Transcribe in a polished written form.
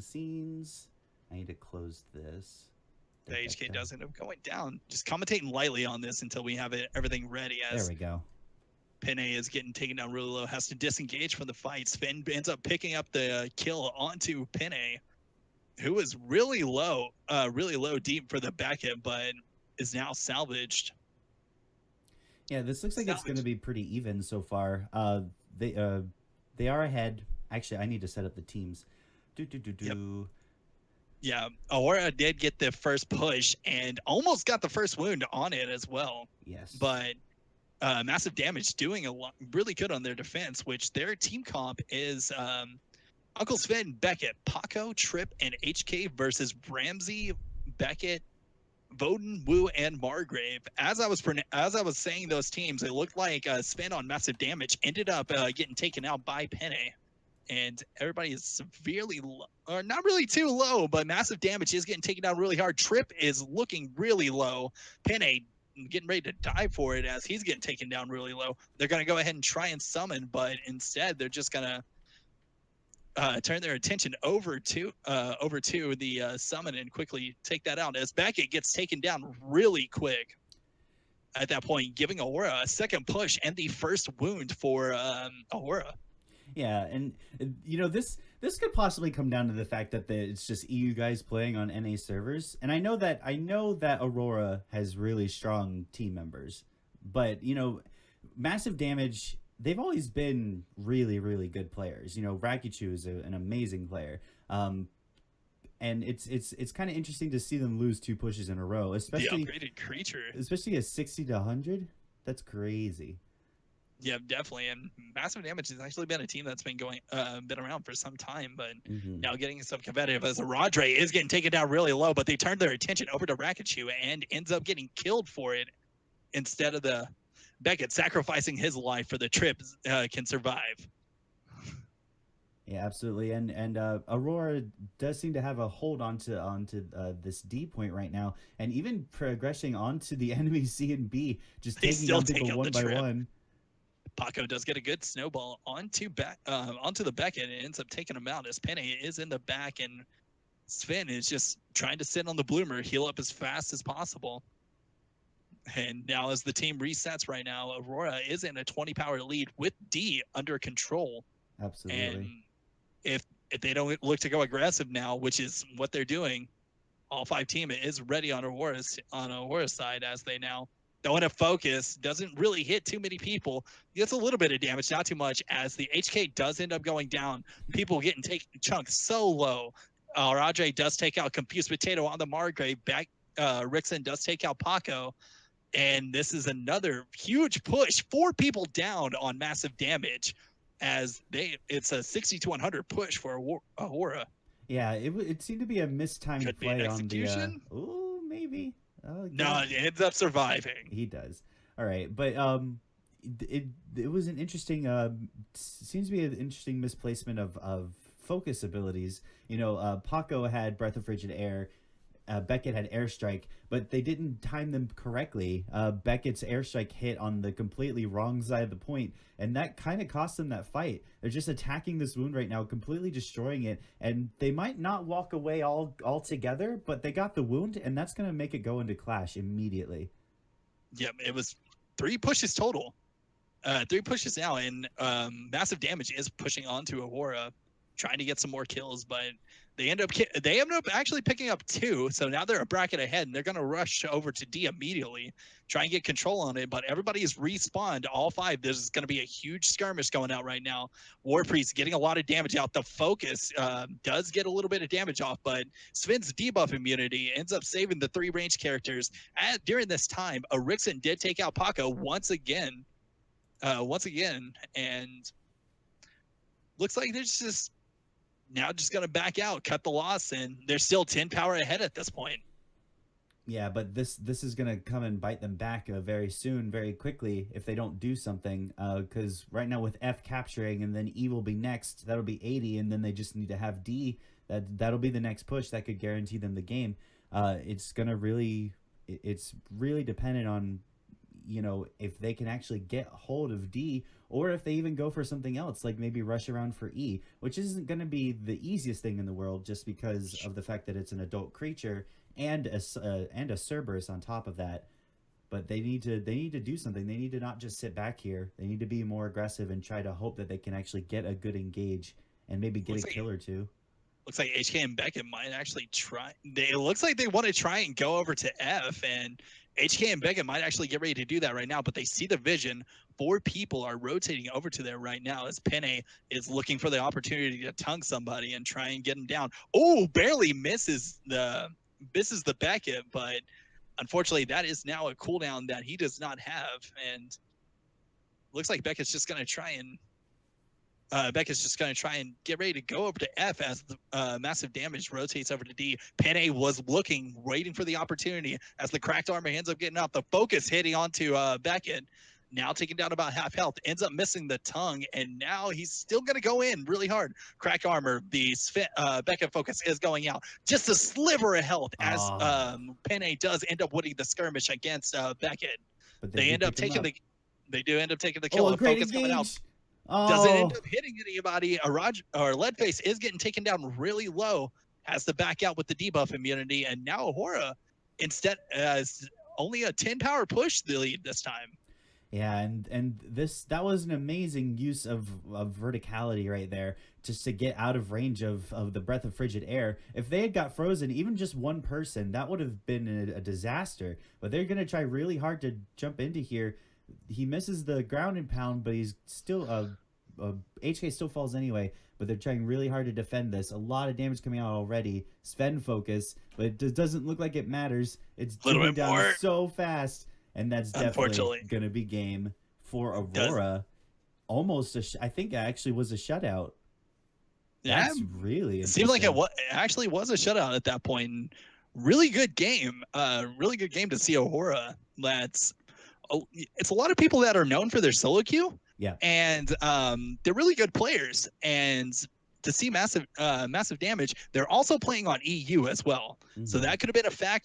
scenes. I need to close this. The HK does end up going down. Just commentating lightly on this until we have everything ready. There As we go. Penne is getting taken down really low, has to disengage from the fight. Sven ends up picking up the kill onto Penne, who was really low deep for the back end, but is now salvaged. Yeah, this looks like it's going to be pretty even so far. They are ahead. Actually, I need to set up the teams. Yep. Yeah, Ahrora did get the first push and almost got the first wound on it as well. Yes. But MassiveDamage doing a lot, really good on their defense, which their team comp is Uncle Sven, Beckett, Paco, Trip, and HK versus Ramsey, Beckett, Voden, Wu, and Margrave. As I was saying those teams, it looked like Sven on MassiveDamage ended up getting taken out by Penne. And everybody is severely low, or not really too low, but MassiveDamage is getting taken down really hard. Trip is looking really low. Penne getting ready to die for it as he's getting taken down really low. They're going to go ahead and try and summon, but instead they're just going to turn their attention over to the summon and quickly take that out as Beckett gets taken down really quick. At that point, giving Ahrora a second push and the first wound for Ahrora. Yeah, and this could possibly come down to the fact that it's just EU guys playing on NA servers, and I know that Ahrora has really strong team members, but MassiveDamage, they've always been really, really good players. Rakichu is an amazing player, and it's kind of interesting to see them lose 2 pushes in a row, especially the upgraded creature, especially a 60 to 100. That's crazy. Yeah, definitely. And MassiveDamage has actually been a team that's been been around for some time, but now getting some competitive as Ahrora is getting taken down really low, but they turned their attention over to Rakichu and ends up getting killed for it instead of the Beckett sacrificing his life for the Trip can survive. Yeah, absolutely. And Ahrora does seem to have a hold onto this D point right now, and even progressing onto the enemy C and B, just taking down people one by one. Paco does get a good snowball onto the Beckett and ends up taking him out as Penne is in the back, and Sven is just trying to sit on the bloomer, heal up as fast as possible. And now as the team resets right now, Ahrora is in a 20 power lead with D under control. Absolutely. And if they don't look to go aggressive now, which is what they're doing, all 5 team is ready on Aurora's side as they now don't want to focus, doesn't really hit too many people. Gets a little bit of damage, not too much, as the HK does end up going down. People getting taken chunks so low. Rajay does take out Confused Potato on the Margrave. Rickson does take out Paco. And this is another huge push. 4 people down on MassiveDamage as it's a 60 to 100 push for Ahrora. Yeah, it seemed to be a mistimed Could play be an on execution. Maybe. No, it ends up surviving. He does. All right, but it was an interesting seems to be an interesting misplacement of focus abilities. Paco had Breath of Frigid Air, Beckett had Airstrike, but they didn't time them correctly. Beckett's Airstrike hit on the completely wrong side of the point, and that kind of cost them that fight. They're just attacking this wound right now, completely destroying it, and they might not walk away all together, but they got the wound, and that's going to make it go into Clash immediately. Yep, it was 3 pushes total. 3 pushes now, and MassiveDamage is pushing onto Ahrora, trying to get some more kills, but they end up actually picking up 2, so now they're a bracket ahead, and they're going to rush over to D immediately, try and get control on it, but everybody is respawned, all 5. There's going to be a huge skirmish going out right now. Warpriest getting a lot of damage out. The focus does get a little bit of damage off, but Sven's debuff immunity ends up saving the 3 range characters. During this time, Rickson did take out Paco once again, and looks like there's just now just going to back out, cut the loss, and they're still 10 power ahead at this point. Yeah, but this is going to come and bite them back very soon, very quickly, if they don't do something. Because right now with F capturing and then E will be next, that'll be 80, and then they just need to have D. That'll be the next push that could guarantee them the game. It's really dependent on if they can actually get hold of D, or if they even go for something else, like maybe rush around for E, which isn't going to be the easiest thing in the world, just because of the fact that it's an adult creature and a Cerberus on top of that. But they need to do something. They need to not just sit back here. They need to be more aggressive and try to hope that they can actually get a good engage and maybe get a kill or two. Looks like HK and Beckett might actually try. It looks like they want to try and go over to F, and HK and Beckett might actually get ready to do that right now, but they see the vision. 4 people are rotating over to there right now as Penne is looking for the opportunity to tongue somebody and try and get him down. Oh, barely misses the Beckett, but unfortunately that is now a cooldown that he does not have, and looks like Beckett's just going to try and get ready to go over to F as the Massive Damage rotates over to D. Penne was waiting for the opportunity as the cracked armor ends up getting out. The focus hitting onto Beckett, now taking down about half health, ends up missing the tongue, and now he's still going to go in really hard. Cracked armor, the Beckett focus is going out. Just a sliver of health as Penne does end up winning the skirmish against Beckett. But they end up taking the... They do end up taking the kill. Oh, great focus engage. Coming out. Oh. Doesn't end up hitting anybody. Leadface is getting taken down really low. Has to back out with the debuff immunity, and now Ahrora instead has only a 10 power push the lead this time. Yeah, and that was an amazing use of verticality right there, just to get out of range of the breath of frigid air. If they had got frozen, even just one person, that would have been a disaster. But they're gonna try really hard to jump into here. He misses the ground and pound, but he's still HK still falls anyway. But they're trying really hard to defend this. A lot of damage coming out already. Sven focus, but it doesn't look like it matters. It's going down so fast, and that's definitely gonna be game for Ahrora. Almost I think it actually was a shutout. Yeah, that's really. It seemed like it actually was a shutout at that point. Really good game. Really good game to see Ahrora. It's a lot of people that are known for their solo queue. Yeah. And they're really good players. And to see massive damage, they're also playing on EU as well. Mm-hmm. So that could have been a factor.